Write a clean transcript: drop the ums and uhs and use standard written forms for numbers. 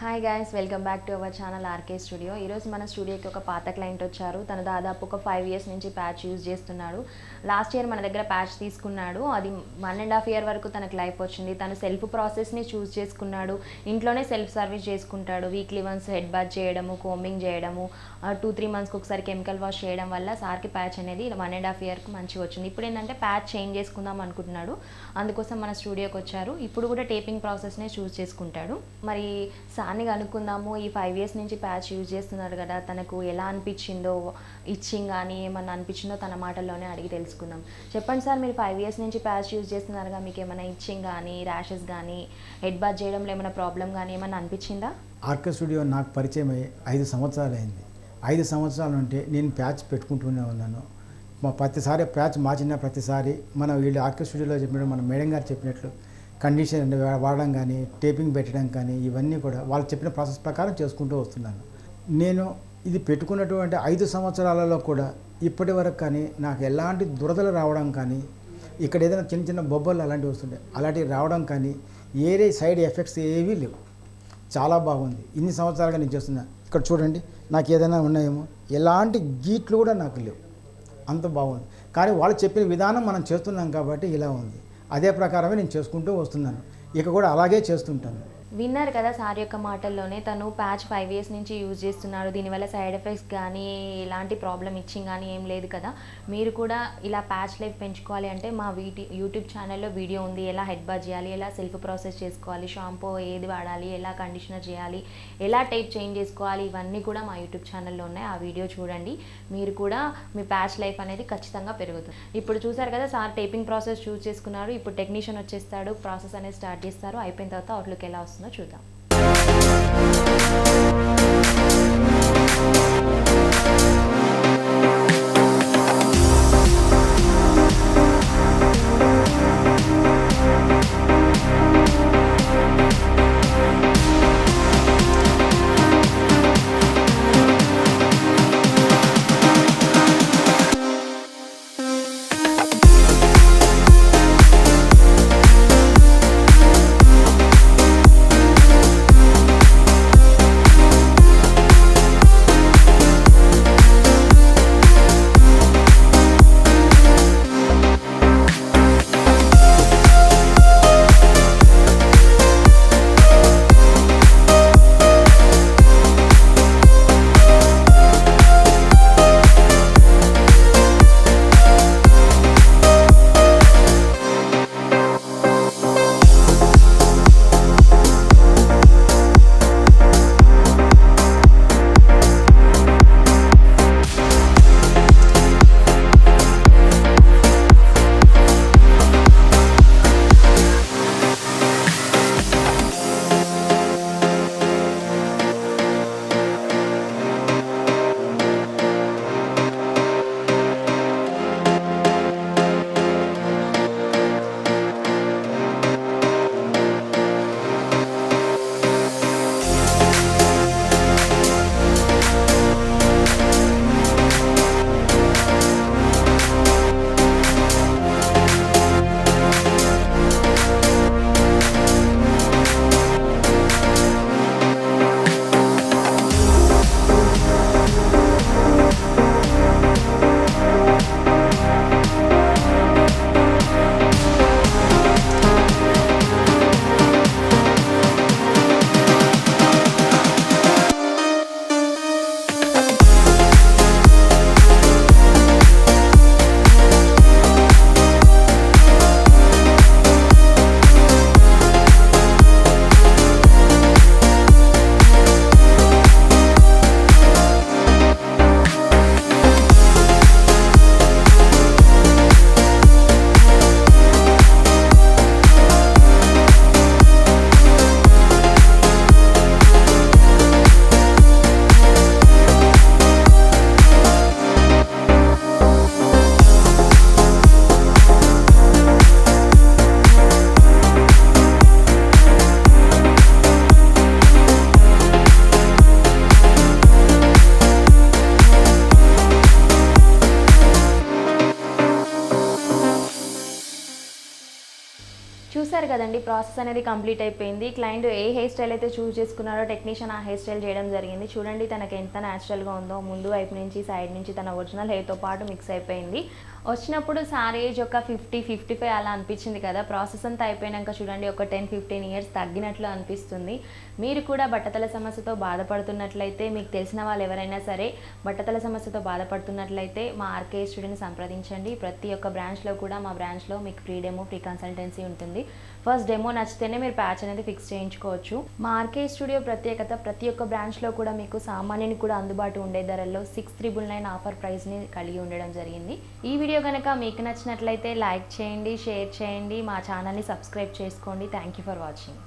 Hi guys, welcome back to our channel RK studio. ఈరోజు మన స్టూడియోకి ఒక పాత క్లయింట్ వచ్చారు. తను దాదాపు ఒక 5 ఇయర్స్ నుంచి ప్యాచ్ యూజ్ చేస్తున్నాడు. లాస్ట్ ఇయర్ మన దగ్గర ప్యాచ్ తీసుకున్నాడు. అది 1.5 ఇయర్ వరకు తనకు లైఫ్ వచ్చింది. తను సెల్ఫ్ ప్రాసెస్ని చూస్ చేసుకున్నాడు. ఇంట్లోనే సెల్ఫ్ సర్వీస్ చేసుకుంటాడు. వీక్లీ వన్స్ హెడ్ బాత్ చేయడము, కోమింగ్ చేయడము, 2-3 మంత్స్కి ఒకసారి కెమికల్ వాష్ చేయడం వల్ల సార్కి ప్యాచ్ అనేది 1.5 ఇయర్కి మంచిగా వచ్చింది. ఇప్పుడు ఏంటంటే ప్యాచ్ చేంజ్ చేసుకుందాం అనుకుంటున్నాడు. అందుకోసం మన స్టూడియోకి వచ్చారు. ఇప్పుడు కూడా టేపింగ్ ప్రాసెస్నే చూస్ చేసుకుంటాడు. మరి సార్ని కనుక్కుందాము. ఈ 5 ఇయర్స్ నుంచి ప్యాచ్ యూజ్ చేస్తున్నారు కదా, తనకు ఎలా అనిపించిందో, ఇచ్చింగ్ కానీ ఏమన్నా అనిపించిందో తన మాటల్లోనే అడిగి తెలుసుకుందాం. చెప్పండి సార్, మీరు 5 ఇయర్స్ నుంచి ప్యాచ్ యూజ్ చేస్తున్నారుగా, మీకు ఏమైనా ఇచ్చింగ్ కానీ, ర్యాషెస్ కానీ, హెడ్ బాత్ చేయడంలో ఏమైనా ప్రాబ్లం కానీ ఏమైనా అనిపించిందా? ఆర్కే స్టూడియో నాకు పరిచయం అయ్యి 5 సంవత్సరాలు అయింది. 5 సంవత్సరాల నుండి నేను ప్యాచ్ పెట్టుకుంటూనే ఉన్నాను. ప్రతిసారి ప్యాచ్ మార్చిన ప్రతిసారి వీళ్ళు ఆర్కే స్టూడియోలో చెప్పినట్టు మన మేడం గారు చెప్పినట్లు కండిషన్ వాడడం కానీ, టేపింగ్ పెట్టడం కానీ, ఇవన్నీ కూడా వాళ్ళు చెప్పిన ప్రాసెస్ ప్రకారం చేసుకుంటూ వస్తున్నాను. నేను ఇది పెట్టుకున్నటువంటి 5 సంవత్సరాలలో కూడా ఇప్పటి వరకు కానీ నాకు ఎలాంటి దురదలు రావడం కానీ, ఇక్కడ ఏదైనా చిన్న చిన్న బొబ్బలు అలాంటివి వస్తుంటాయి, అలాంటివి రావడం కానీ, ఏరే సైడ్ ఎఫెక్ట్స్ ఏవీ లేవు. చాలా బాగుంది. ఇన్ని సంవత్సరాలుగా నేను చేస్తున్నాను. ఇక్కడ చూడండి, నాకు ఏదైనా ఉన్నాయేమో, ఎలాంటి గీట్లు కూడా నాకు లేవు. అంత బాగుంది. కానీ వాళ్ళు చెప్పిన విధానం మనం చేస్తున్నాం కాబట్టి ఇలా ఉంది. అదే ప్రకారమే నేను చేసుకుంటూ వస్తున్నాను. ఇక కూడా అలాగే చేస్తుంటాను. విన్నారు కదా సార్ యొక్క మాటల్లోనే, తను ప్యాచ్ 5 ఇయర్స్ నుంచి యూజ్ చేస్తున్నాడు. దీనివల్ల సైడ్ ఎఫెక్ట్స్ కానీ, ఎలాంటి ప్రాబ్లం ఇచ్చింగ్ కానీ ఏం లేదు కదా. మీరు కూడా ఇలా ప్యాచ్ లైఫ్ పెంచుకోవాలి అంటే మా యూట్యూబ్ ఛానల్లో వీడియో ఉంది. ఎలా హెడ్ బాత్ చేయాలి, ఎలా సెల్ఫ్ ప్రాసెస్ చేసుకోవాలి, షాంపూ ఏది వాడాలి, ఎలా కండిషనర్ చేయాలి, ఎలా టైప్ చేంజ్ చేసుకోవాలి, ఇవన్నీ కూడా మా యూట్యూబ్ ఛానల్లో ఉన్నాయి. ఆ వీడియో చూడండి. మీరు కూడా మీ ప్యాచ్ లైఫ్ అనేది ఖచ్చితంగా పెరుగుతుంది. ఇప్పుడు చూసారు కదా, సార్ టేపింగ్ ప్రాసెస్ చూస్ చేసుకున్నారు. ఇప్పుడు టెక్నీషియన్ వచ్చేస్తాడు, ప్రాసెస్ అనేది స్టార్ట్ చేస్తారు. అయిపోయిన తర్వాత అవుట్లుక్ ఎలా వస్తుందో చూద్దాం. చూసారు కదండి, ప్రాసెస్ అనేది కంప్లీట్ అయిపోయింది. క్లయింట్ ఏ హెయిర్ స్టైల్ అయితే చూస్ చేసుకున్నారో టెక్నీషియన్ ఆ హెయిర్ స్టైల్ చేయడం జరిగింది. చూడండి తనకి ఎంత న్యాచురల్గా ఉందో, ముందు వైపు నుంచి సైడ్ నుంచి తన ఒరిజినల్ హెయిర్తో పాటు మిక్స్ అయిపోయింది. వచ్చినప్పుడు సార్ ఏజ్ ఒక 50-55 అలా అనిపించింది కదా. ప్రాసెస్ అంతా అయిపోయాక చూడండి ఒక 10-15 ఇయర్స్ తగ్గినట్లు అనిపిస్తుంది. మీరు కూడా బట్టతల సమస్యతో బాధపడుతున్నట్లయితే, మీకు తెలిసిన వాళ్ళు ఎవరైనా సరే బట్టతల సమస్యతో బాధపడుతున్నట్లయితే మా ఆర్కే స్టూడియోని సంప్రదించండి. ప్రతి ఒక్క బ్రాంచ్లో కూడా మా బ్రాంచ్లో మీకు ఫ్రీ డెమో, ఫ్రీ కన్సల్టెన్సీ ఉంటుంది. ఫస్ట్ డెమో నచ్చితేనే మీరు ప్యాచ్ అనేది ఫిక్స్ చేయించుకోవచ్చు. మా ఆర్కే స్టూడియో ప్రత్యేకత, ప్రతి ఒక్క బ్రాంచ్లో కూడా మీకు సామాన్యుని కూడా అందుబాటు ఉండే ధరల్లో 6,999 ఆఫర్ ప్రైస్ని కలిగి ఉండడం జరిగింది. ఈ వీడియో కనుక మీకు నచ్చినట్లయితే లైక్ చేయండి, షేర్ చేయండి, మా ఛానల్ని సబ్స్క్రైబ్ చేసుకోండి. Thank you for watching.